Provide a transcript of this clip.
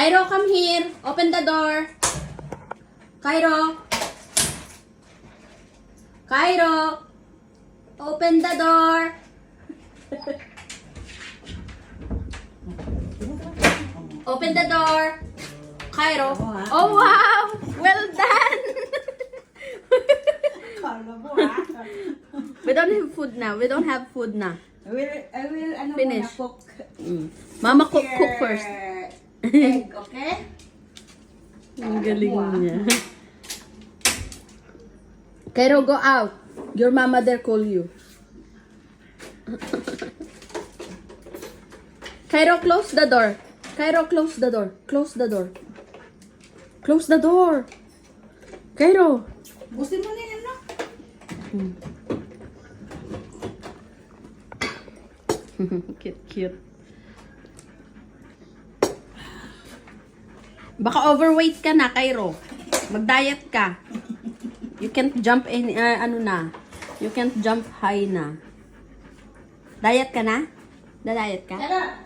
Cairo, come here. Open the door. Cairo. Cairo. Open the door. Open the door. Cairo. Oh, wow. Well done. Kala mo ha? We don't have food now. We don't have food now. I will, ano Finish. muna, cook. Mama, cook first. Egg, okay? Ang galing niya. Cairo, go out. Your mama there call you. Cairo, close the door. Cairo, close the door. Close the door. Close the door. Cairo. Busin mo na yan, no? Cute, cute. Baka overweight ka na, Cairo. Mag-diet ka. You can't jump in, ano na. You can't jump high na. Diet ka na? Da-diet ka? Tara!